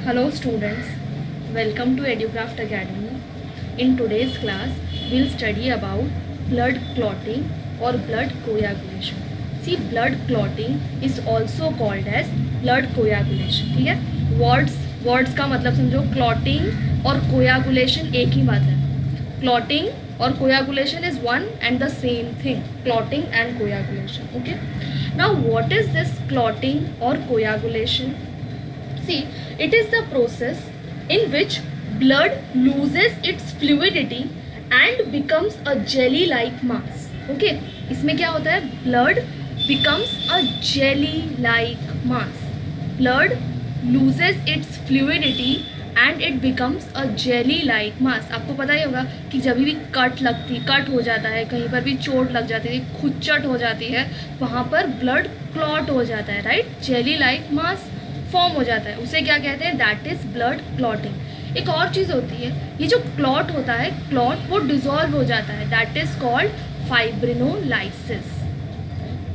Hello students, welcome to EduCraft Academy. In today's class, we'll study about blood clotting or blood coagulation. See, blood clotting is also called as blood coagulation. ठीक है, words का मतलब समझो. clotting और coagulation एक ही बात है. clotting और coagulation is one and the same thing. clotting and coagulation. Okay. Now, what is this clotting or coagulation? See, it is the process in which blood loses its fluidity and becomes a jelly-like mass. Okay, इसमें क्या होता है? Blood becomes a jelly-like mass. Blood loses its fluidity and it becomes a jelly-like mass. आपको पता ही होगा कि जब भी कट हो जाता है, कहीं पर भी चोट लग जाती है, खुच्चट हो जाती है, वहाँ पर ब्लड क्लॉट हो जाता है, राइट? जेली-लाइक मास फॉर्म हो जाता है, उसे क्या कहते हैं? That is blood clotting. एक और चीज़ होती है, ये जो क्लॉट होता है, क्लॉट वो डिजॉल्व हो जाता है, that is called fibrinolysis.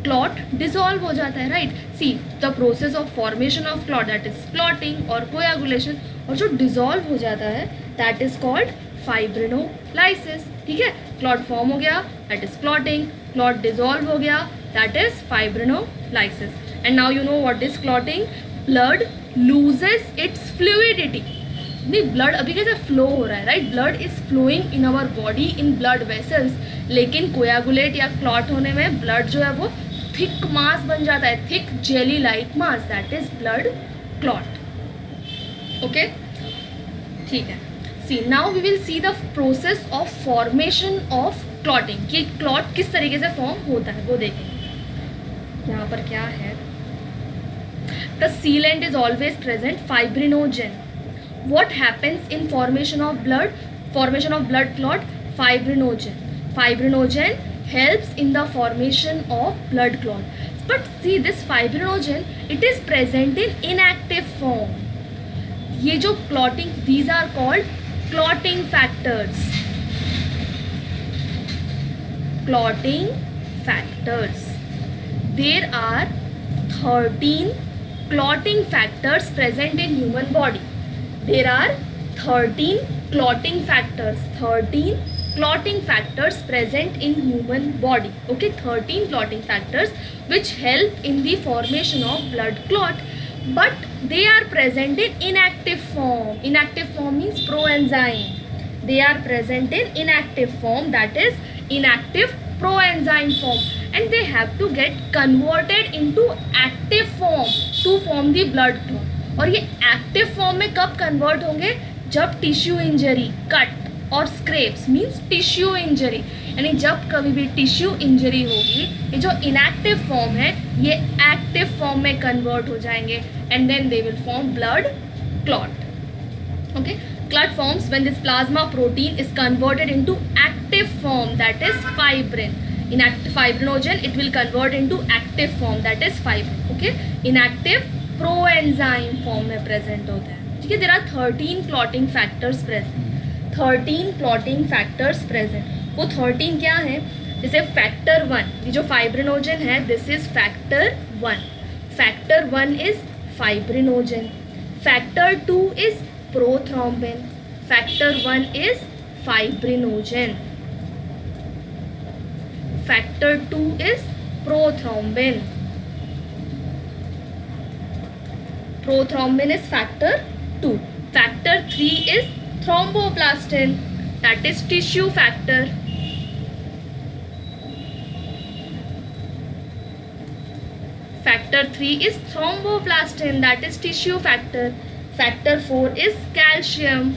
Clot dissolve हो जाता है, right? See, the process of formation of clot that is clotting और कोएगुलेशन, और जो डिजॉल्व हो जाता है दैट इज कॉल्ड फाइब्रिनोलाइसिस. ठीक है, क्लॉट फॉर्म हो गया that is clotting, clot dissolve हो गया that is fibrinolysis. And now you know what is clotting. Blood loses its fluidity. नहीं, ब्लड अभी कैसे फ्लो हो रहा है, right? Blood is flowing in our body in blood vessels, लेकिन coagulate या क्लॉट होने में ब्लड जो है वो थिक मास बन जाता है, thick jelly like mass, that is blood clot. Okay, ठीक है. See, now we will see the process of formation of clotting, कि क्लॉट किस तरीके से फॉर्म होता है वो देखेंगे. यहाँ पर क्या है? The sealant is always present, fibrinogen. What happens in formation of blood clot? Fibrinogen helps in the formation of blood clot. But see, this fibrinogen, it is present in inactive form. ये जो clotting, these are called clotting factors. Clotting factors. There are 13 clotting factors present in human body. There are 13 clotting factors. 13 clotting factors present in human body. Okay, 13 clotting factors which help in the formation of blood clot, but they are present in inactive form. Inactive form means proenzyme. They are present in inactive form, that is inactive proenzyme form, and they have to get converted into active form to form the blood clot. और ये active form में कब convert होंगे? जब tissue injury, cut और scraps means tissue injury, यानी जब कभी भी टिश्यू इंजरी होगी, ये जो इनएक्टिव फॉर्म है ये एक्टिव फॉर्म में कन्वर्ट हो जाएंगे, and then they will form blood clot. Okay, clot forms when this plasma protein is converted into active form, that is fibrin. In fibrinogen, it will convert into active form, that is fibrin. Okay, inactive proenzyme form में present होता है. ठीक है, there are 13 clotting factors present. 13 clotting factors present. वो 13 क्या है? जैसे factor 1, ये जो फाइब्रिनोजन है, this is factor 1. Factor 1 is fibrinogen. Factor 2 is prothrombin. Factor 1 is fibrinogen. Factor 2 is prothrombin. Prothrombin is factor 2. Factor 3 is thromboplastin, that is tissue factor. Factor 3 is thromboplastin, that is tissue factor. Factor 4 is calcium.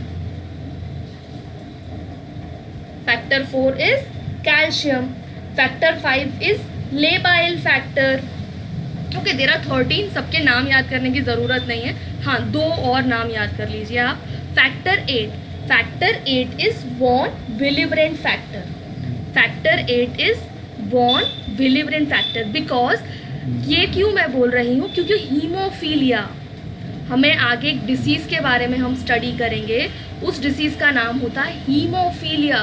Factor 4 is calcium. Factor 5 is labile factor. Okay, there are 13. सबके नाम याद करने की ज़रूरत नहीं है. हाँ, 2 और नाम याद कर लीजिए आप. Factor 8. Factor 8 is von Willebrand factor. Factor 8 is von Willebrand factor. Because ये क्यों मैं बोल रही हूँ? क्योंकि हीमोफीलिया, हमें आगे एक डिसीज़ के बारे में हम स्टडी करेंगे, उस डिसीज़ का नाम होता है हीमोफीलिया.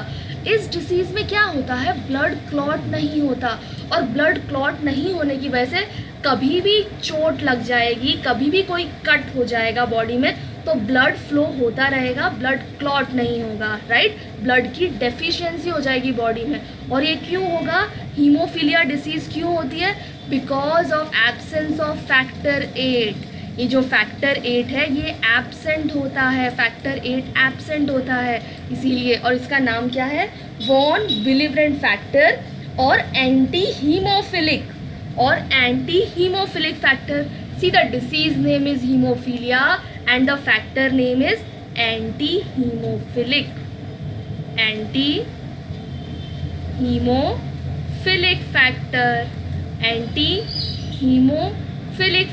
इस डिसीज़ में क्या होता है? ब्लड क्लॉट नहीं होता, और ब्लड क्लॉट नहीं होने की वजह से कभी भी चोट लग जाएगी, कभी भी कोई कट हो जाएगा बॉडी में, तो ब्लड फ्लो होता रहेगा, ब्लड क्लॉट नहीं होगा, राइट। ब्लड की डेफिशिएंसी हो जाएगी बॉडी में। और ये क्यों होगा? हीमोफीलिया डिसीज क्यों होती है? Because of absence of factor 8। ये जो फैक्टर 8 है ये एब्सेंट होता है, फैक्टर 8 एब्सेंट होता है इसीलिए। और इसका नाम क्या है? वॉन विलिब्रेंट फैक्टर और anti haemophilic factor. See the disease name is haemophilia and the factor name is anti haemophilic factor, anti haemophilic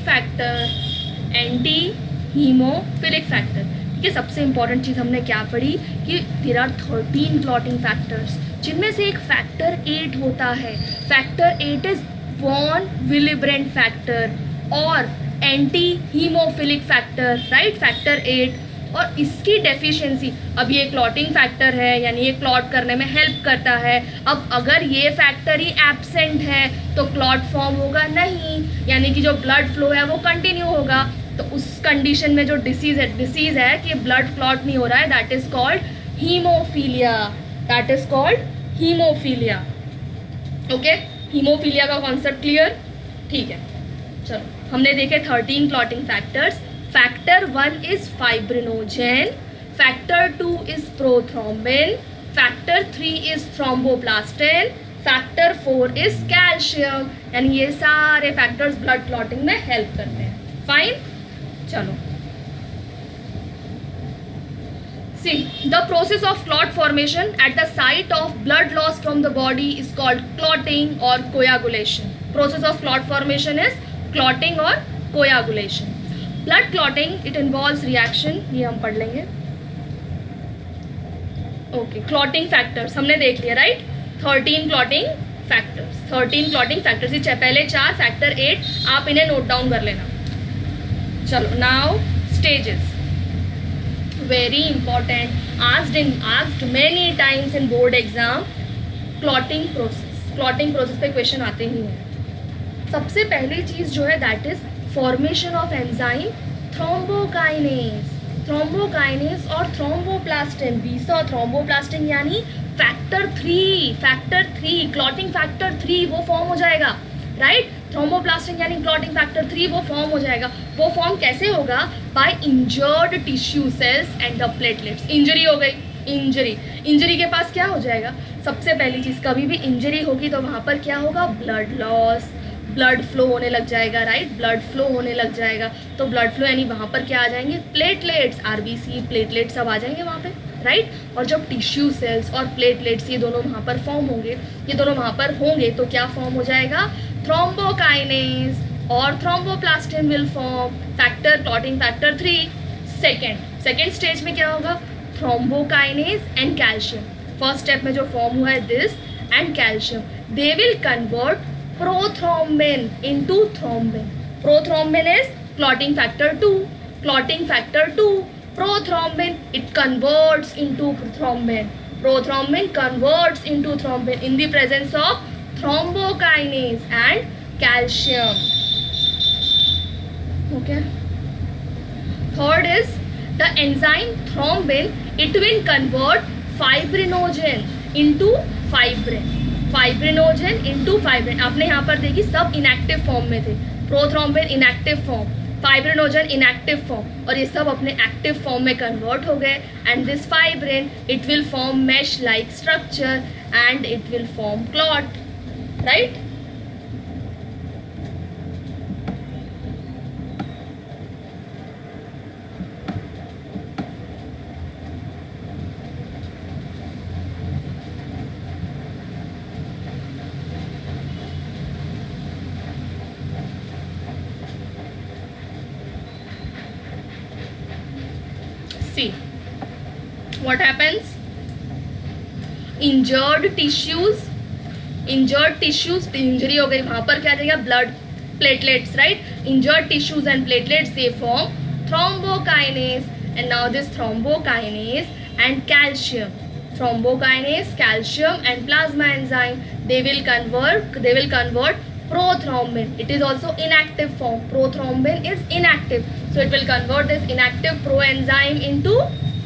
factor. ठीक है, सबसे इंपॉर्टेंट चीज़ हमने क्या पढ़ी कि देयर आर 13 क्लॉटिंग फैक्टर्स, जिनमें से एक फैक्टर 8 होता है। Factor 8 is von Willebrand factor और anti haemophilic factor, right. Factor 8 और इसकी डेफिशिएंसी, अब ये क्लॉटिंग फैक्टर है यानी ये क्लॉट करने में हेल्प करता है। अब अगर ये फैक्टर ही एब्सेंट है तो क्लॉट फॉर्म होगा नहीं, यानी कि जो ब्लड फ्लो है वो कंटिन्यू होगा। तो उस कंडीशन में जो डिसीज है कि ब्लड क्लॉट नहीं हो रहा है, that is called haemophilia. Okay, haemophilia का कॉन्सेप्ट क्लियर? ठीक है, चलो हमने देखे 13 clotting factors. Factor 1 is fibrinogen, factor 2 is prothrombin, factor 3 is thromboplastin, factor 4 is calcium. यानी ये सारे फैक्टर्स ब्लड क्लॉटिंग में हेल्प करते हैं। फाइन, चलो सी the process of clot formation at the site of blood loss from the body is called clotting और कोयागुलेशन। Process of clot formation is clotting और coagulation. Blood clotting it involves reaction, ये हम पढ़ लेंगे। Okay, clotting factors हमने देख लिया, right. 13 clotting factors, ये पहले 4 फैक्टर 8 आप इन्हें नोट डाउन कर लेना। चलो, now stages, very important, asked many times in board exam, clotting process पे क्वेश्चन आते ही हैं। सबसे पहली चीज जो है that is formation of enzyme thrombokinase और थ्रोम्बोप्लास्टिन। वी सॉ थ्रोम्बोप्लास्टिन यानी फैक्टर 3 क्लॉटिंग फैक्टर 3 वो फॉर्म हो जाएगा, राइट। थ्रोम्बोप्लास्टिन यानी क्लॉटिंग फैक्टर 3 वो फॉर्म हो जाएगा। वो फॉर्म कैसे होगा? By injured tissue cells and the platelets. Injury हो गई, इंजरी के पास क्या हो जाएगा? सबसे पहली चीज, कभी भी इंजरी होगी तो वहां पर क्या होगा? ब्लड लॉस, ब्लड फ्लो होने लग जाएगा, राइट। ब्लड फ्लो होने लग जाएगा तो ब्लड फ्लो यानी वहां पर क्या आ जाएंगे? प्लेटलेट्स, आरबीसी, प्लेटलेट्स सब आ जाएंगे वहां पे, राइट। और जब टिश्यू सेल्स और प्लेटलेट्स ये दोनों वहां पर फॉर्म होंगे, तो क्या फॉर्म हो जाएगा? थ्रोम्बोकाइनेस और thromboplastin will form clotting factor 3। Second stage में क्या होगा? Thrombokinase and calcium. First step में जो फॉर्म हुआ है this and calcium, they will convert prothrombin into thrombin. Prothrombin is clotting factor 2, prothrombin, it converts into thrombin. Prothrombin converts into thrombin in the presence of thrombokinase and calcium. Okay. Third is the enzyme thrombin. It will convert fibrinogen into fibrin. आपने यहाँ पर देखी सब inactive form में थे। Prothrombin inactive form, fibrinogen inactive form, और ये सब अपने एक्टिव फॉर्म में कन्वर्ट हो गए। And this fibrin it will form mesh like structure and it will form clot, right. See what happens? Injured tissues injury हो गई, वहां पर क्या जाएगा? Blood platelets, right. Injured tissues and platelets they form thrombokinase and now this thrombokinase and calcium and plasma enzyme, they will convert Prothrombin, it is also inactive form. Prothrombin is inactive, so it will convert this inactive proenzyme into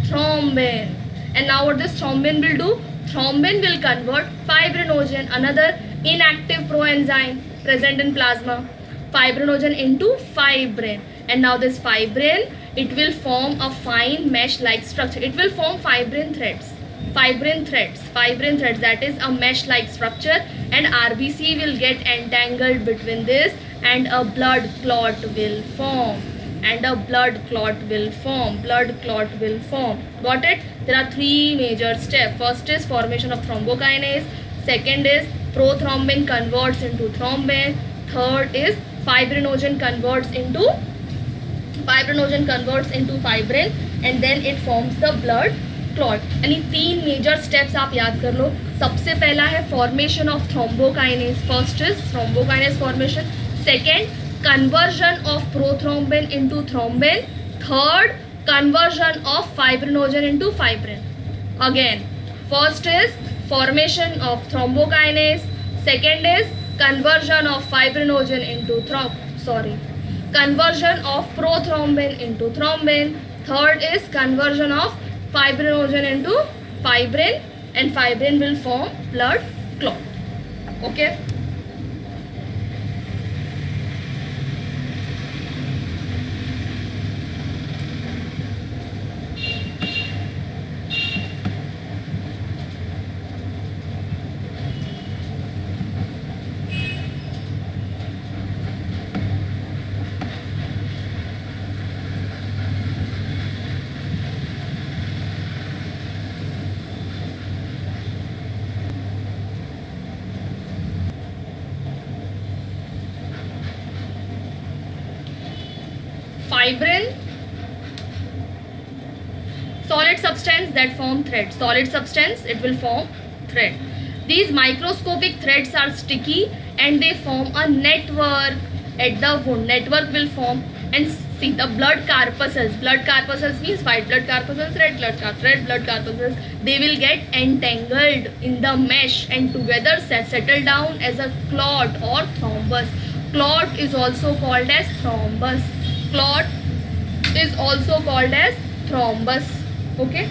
thrombin. And now what this thrombin will do? Thrombin will convert fibrinogen, another inactive proenzyme present in plasma, fibrinogen into fibrin. And now this fibrin, it will form a fine mesh-like structure. It will form fibrin threads, that is a mesh-like structure, and RBC will get entangled between this, and a blood clot will form. Got it? There are three major steps. First is formation of thrombokinase. Second is prothrombin converts into thrombin. Third is fibrinogen converts into fibrin, and then it forms the blood clot. यानी तीन major steps आप याद कर लो. सबसे पहला है formation of thrombokinase. First is thrombokinase formation. Second, conversion of prothrombin into thrombin. Third, conversion of fibrinogen into fibrin. Again, first is formation of thrombokinase. Second is conversion of fibrinogen into conversion of prothrombin into thrombin. Third is conversion of fibrinogen into fibrin, and fibrin will form blood clot. Okay. Fibrin, solid substance that form thread. Solid substance, it will form thread. These microscopic threads are sticky and they form a network at the wound. Network will form, and see the blood corpuscles. Blood corpuscles means white blood corpuscles, red blood corpuscles. They will get entangled in the mesh and together settle down as a clot or thrombus. Clot is also called as thrombus. Clot is also called as thrombus. Okay,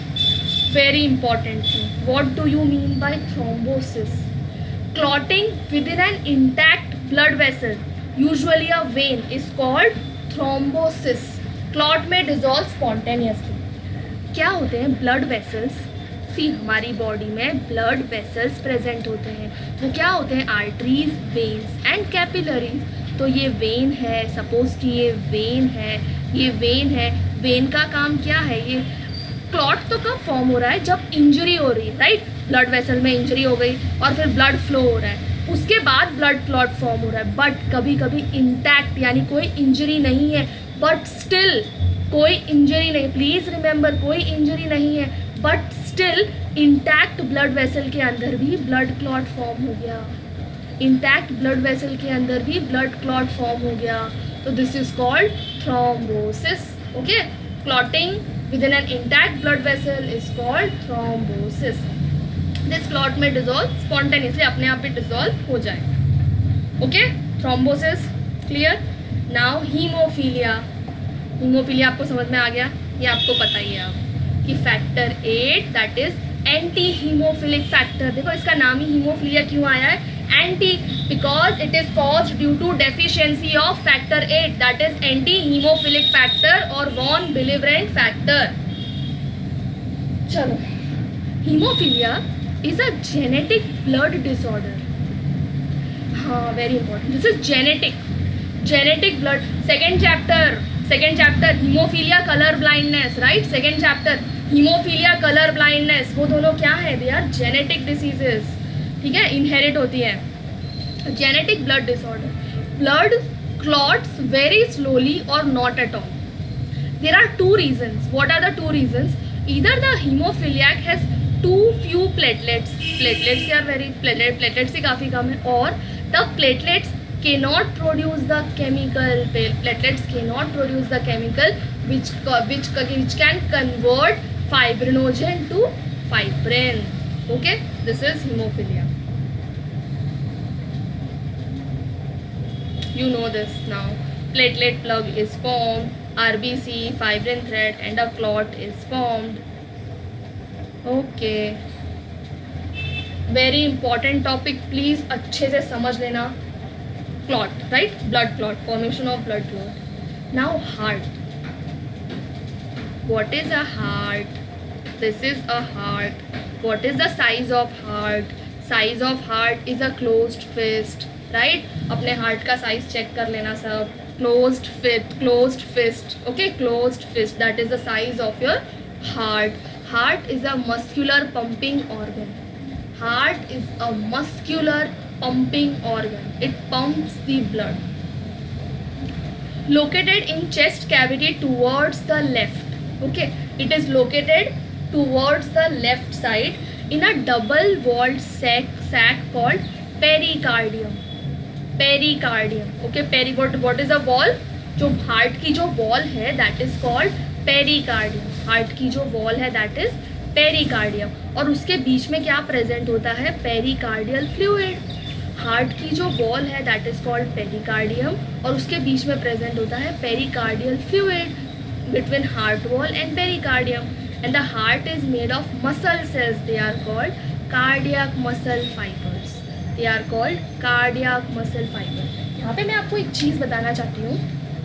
very important thing. What do you mean by thrombosis? Clotting within an intact blood vessel, usually a vein, is called thrombosis. Clot may dissolve spontaneously. क्या होते हैं blood vessels? सी हमारी body में blood vessels present होते हैं. वो क्या होते हैं? Arteries, veins and capillaries. तो ये वेन है, सपोज कि ये वेन है. वेन का काम क्या है? ये क्लॉट तो कब फॉर्म हो रहा है? जब इंजरी हो रही है, राइट? ब्लड वेसल में इंजरी हो गई और फिर ब्लड फ्लो हो रहा है, उसके बाद ब्लड क्लॉट फॉर्म हो रहा है. बट कभी कभी इंटैक्ट, यानी कोई इंजरी नहीं है बट स्टिल, कोई इंजरी नहीं, प्लीज रिमेंबर, कोई इंजरी नहीं है but still intact blood vessel के अंदर भी ब्लड क्लॉट फॉर्म हो गया. इंटैक्ट ब्लड वेसल के अंदर भी ब्लड क्लॉट फॉर्म हो गया. तो this is called thrombosis. Okay, clotting with in an intact blood vessel is called thrombosis. This clot में डिजोल्व स्पॉन्टेनियसली, अपने आप भी डिजोल्व हो जाए. Okay, thrombosis clear. Now haemophilia. Haemophilia आपको समझ में आ गया? ये आपको पता ही है अब कि factor 8 that is anti haemophilic factor. देखो इसका नाम ही हीमोफीलिया क्यों आया है? Anti, because it is caused due to deficiency of factor 8 that is anti haemophilic factor और वॉन बिलिवरेंट फैक्टर. चलो, haemophilia is a genetic blood disorder. हाँ, very important. This is genetic blood. Second chapter haemophilia colour blindness, right? Second chapter haemophilia colour blindness, वो दोनों क्या है? They are genetic diseases. ठीक है, inherit होती है. Genetic blood disorder. Blood clots very slowly और not at all. There are two reasons. What are the two reasons? Either the haemophiliac has too few platelets. Platelets ही काफ़ी कम है. और the platelets cannot produce the chemical. Platelets cannot produce the chemical which can convert fibrinogen to fibrin. Okay, this is hemophilia. You know this now. Platelet plug is formed, RBC, fibrin thread, and a clot is formed. Okay. Very important topic. Please अच्छे से समझ लेना. Clot, right? Blood clot. Formation of blood clot. Now heart. What is a heart? This is a heart. What is the size of heart? Size of heart is a closed fist. Right? अपने heart का size check कर लेना सब. Closed fist. Okay, closed fist. That is the size of your heart. Heart is a muscular pumping organ. Heart is a muscular pumping organ. It pumps the blood. Located in chest cavity towards the left. Okay, it is located towards the left side in a double walled sac called pericardium. Pericardium. Okay, what is a wall? जो heart की जो wall है that is called pericardium. Heart की जो wall है that is pericardium. और उसके बीच में क्या प्रेजेंट होता है? Pericardial fluid. हार्ट की जो वॉल है that is called pericardium और उसके बीच में प्रेजेंट होता है pericardial fluid between heart wall and pericardium. And the heart is made of muscle cells. They are called cardiac muscle fibers. They are called cardiac muscle fiber. यहाँ पे मैं आपको एक चीज़ बताना चाहती हूँ.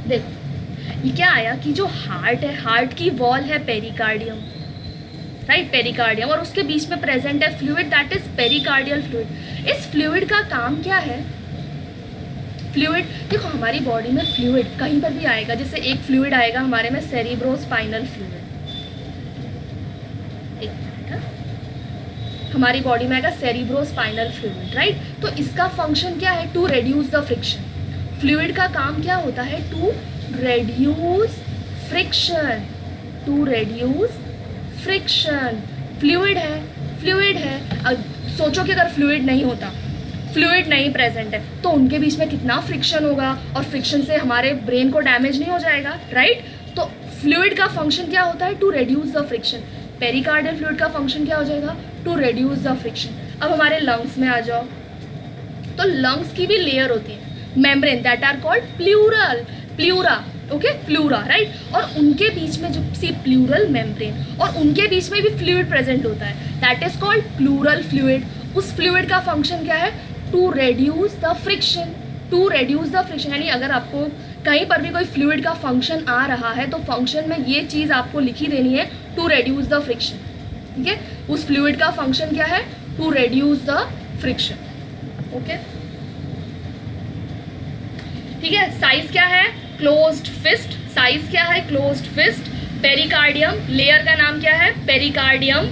देखो ये क्या आया कि जो हार्ट है, हार्ट की वॉल है पेरिकार्डियम, राइट? पेरिकार्डियम और उसके बीच में प्रेजेंट है fluid that is pericardial fluid. इस फ्लूइड का काम क्या है? फ्लूइड देखो हमारी बॉडी में फ्लूइड कहीं पर भी आएगा. जैसे एक फ्लूइड आएगा हमारे में सेरिब्रोस्पाइनल फ्लूइड, हमारी बॉडी में आएगा सेरिब्रोस्पाइनल फ्लूइड, राइट? तो इसका फंक्शन क्या है? To reduce the friction. Fluid का काम क्या होता है? To reduce friction. To reduce friction. Fluid है. अब सोचो कि अगर फ्लूइड नहीं होता, फ्लूइड नहीं प्रेजेंट है तो उनके बीच में कितना फ्रिक्शन होगा और फ्रिक्शन से हमारे ब्रेन को डैमेज नहीं हो जाएगा, राइट? तो फ्लूइड का फंक्शन क्या होता है? To reduce the friction. Pericardial fluid का फंक्शन क्या हो जाएगा? To reduce the friction. अब हमारे लंग्स में आ जाओ तो लंग्स की भी लेयर होती है, membrane that are called pleura. Okay, pleura, right? और उनके बीच में जो सी प्लूरल मेम्ब्रेन और उनके बीच में भी फ्लूइड प्रेजेंट होता है that is called pleural fluid. उस फ्लूइड का फंक्शन क्या है? To reduce the friction. To reduce the friction यानी अगर आपको कहीं पर भी कोई फ्लूइड का फंक्शन आ रहा है तो फंक्शन में ये चीज़ आपको लिखी देनी है, टू रेड्यूस द फ्रिक्शन. ठीक है, उस फ्लूइड का फंक्शन क्या है? To reduce the friction. Okay, ठीक है. साइज क्या है? Closed fist. साइज क्या है? Closed fist. पेरिकार्डियम, लेयर का नाम क्या है? Pericardium.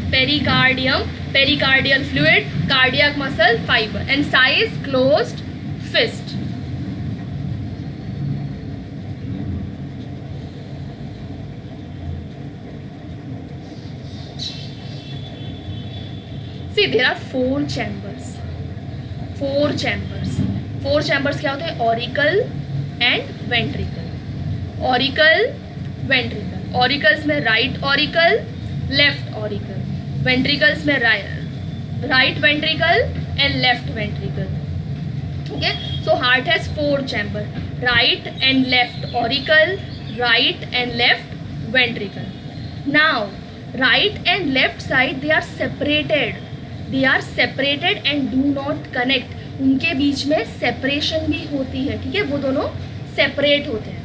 Pericardial fluid, cardiac muscle fibre and size closed fist. See, there are four chambers. Four chambers क्या होते हैं? Auricle and ventricle. Auricle, ventricle. Auricles में right auricle, left auricle. Ventricles में right ventricle and left ventricle. Okay, so heart has four chamber, right and left auricle, right and left ventricle. Now right and left side they are separated and do not connect. उनके बीच में separation भी होती है, ठीक है? वो दोनों सेपरेट होते हैं.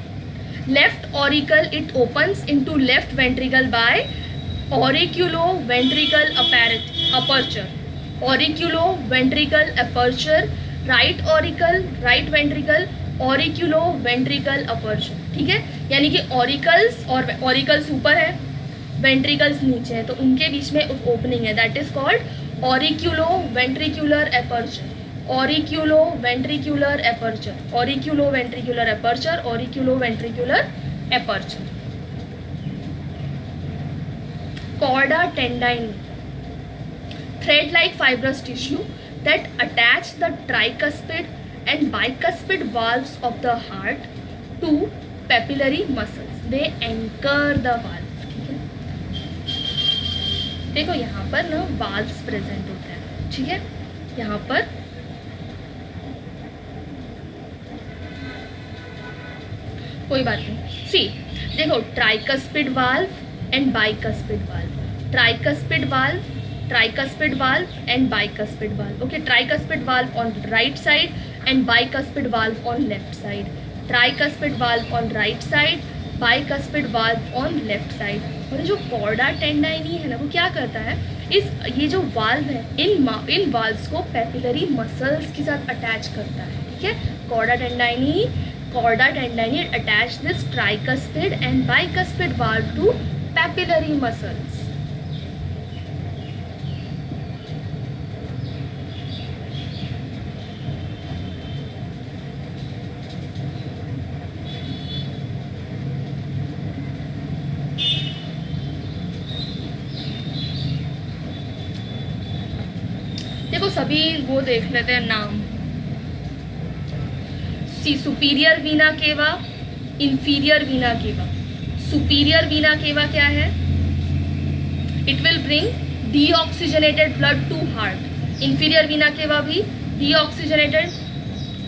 Left auricle it opens into left ventricle by auriculo-ventricle aperture. Auriculo-ventricle aperture. Right auricle, right ventricle, auriculo-ventricle aperture. ठीक है, यानी कि ऑरिकल्स और ऑरिकल्स ऊपर है, वेंट्रिकल्स नीचे है, तो उनके बीच में ओपनिंग है that is called auriculo-ventricular aperture. Auriculo-ventricular aperture. Auriculo-ventricular aperture. Auriculo-ventricular aperture. Chorda tendineae, thread-like fibrous tissue that attach the tricuspid and bicuspid valves of the heart to papillary muscles. They anchor the valve. ठीक है, देखो यहाँ पर ना valves present होते हैं, ठीक है? यहाँ पर कोई बात नहीं। सी देखो, tricuspid valve and bicuspid valve, tricuspid valve, tricuspid valve and bicuspid valve. Okay, tricuspid valve on right side and bicuspid valve on left side. Tricuspid valve on right side, bicuspid valve on left side. और जो chorda टेंडाइनी है ना, वो क्या करता है, ये जो वाल्व है इन वाल्व्स को पेपिलरी मसल्स के साथ अटैच करता है. ठीक है, chordae tendineae attach this tricuspid and bicuspid valve to papillary muscles. देखो सभी वो देख लेते हैं नाम. सी सुपीरियर वीना केवा, इंफीरियर वीना केवा. सुपीरियर वीना केवा क्या है? It will bring deoxygenated blood to heart. Inferior vena cava भी डीऑक्सीजनेटेड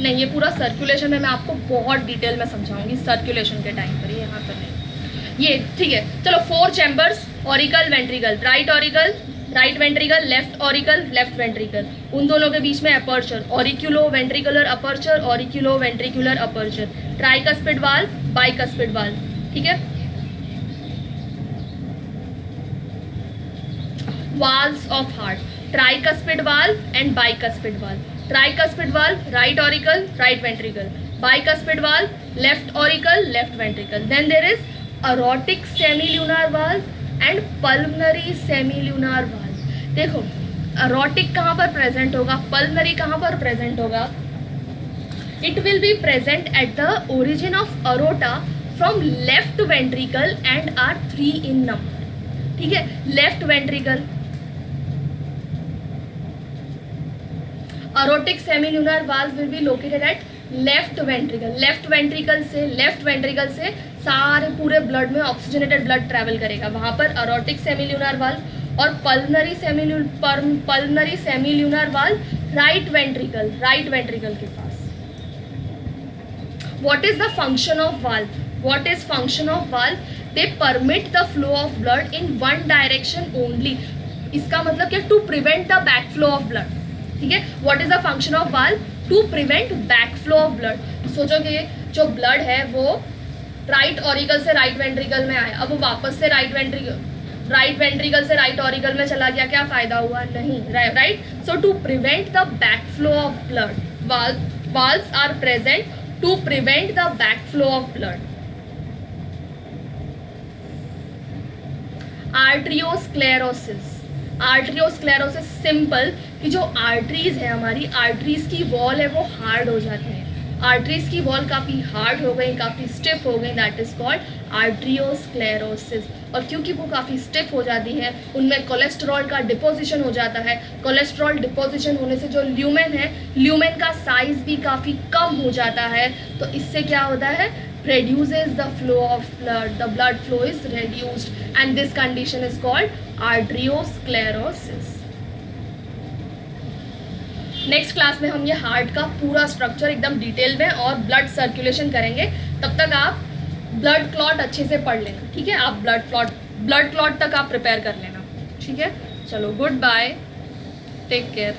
नहीं, ये पूरा सर्कुलेशन में मैं आपको बहुत डिटेल में समझाऊंगी सर्कुलेशन के टाइम पर, यहाँ पर नहीं ये. ठीक है, चलो 4 chambers, auricle ventricle, right auricle right ventricle, left auricle left ventricle, उन दोनों के बीच में aperture, auriculo ventricular aperture, auriculo ventricular aperture, tricuspid valve, bicuspid valve. ठीक है, valves of heart, tricuspid valve and bicuspid valve. Tricuspid valve right auricle right ventricle, bicuspid valve left auricle left ventricle. Then there is aortic semilunar valve and pulmonary semilunar valve. देखो aortic कहाँ पर present होगा, pulmonary कहाँ पर present होगा? It will be present at the origin of aorta from left ventricle and are 3 in number. ठीक है, left ventricle, aortic semilunar valve will be located at left ventricle. Left ventricle से सारे पूरे blood में oxygenated blood travel करेगा. वहां पर aortic semilunar valve और pulmonary semilunar valve right ventricle के पास. What is the function of valve? They permit the flow of blood in one direction only. इसका मतलब क्या? To prevent the back flow of blood. ठीक है, what is the function of valve? To prevent back flow of blood. सोचो कि जो blood है वो राइट ऑरिकल से राइट वेंट्रिकल में आया, अब वो वापस से राइट वेंट्रिकल से राइट ऑरिकल में चला गया, क्या फायदा हुआ? नहीं, right. So to prevent the back flow of blood, valves are present to prevent the back flow of blood. Arteriosclerosis simple कि जो आर्टरीज है, हमारी आर्टरीज की वॉल है वो हार्ड हो जाती है. आर्टरीज की वॉल काफ़ी हार्ड हो गई, काफ़ी स्टिफ हो गई, दैट इज कॉल्ड आर्ट्रियोस्क्लेरोसिस. और क्योंकि वो काफ़ी स्टिफ हो जाती है, उनमें कोलेस्ट्रॉल का डिपोजिशन हो जाता है. कोलेस्ट्रॉल डिपोजिशन होने से जो ल्यूमेन है, ल्यूमेन का साइज भी काफ़ी कम हो जाता है. तो इससे क्या होता है? reduces the flow of blood, the blood flow is reduced and this condition is called arteriosclerosis. Next class में हम ये हार्ट का पूरा स्ट्रक्चर एकदम डिटेल में और ब्लड सर्कुलेशन करेंगे. तब तक आप ब्लड क्लॉट अच्छे से पढ़ लेना. ठीक है, आप ब्लड क्लॉट तक आप प्रिपेयर कर लेना. ठीक है, चलो गुड बाय, टेक केयर.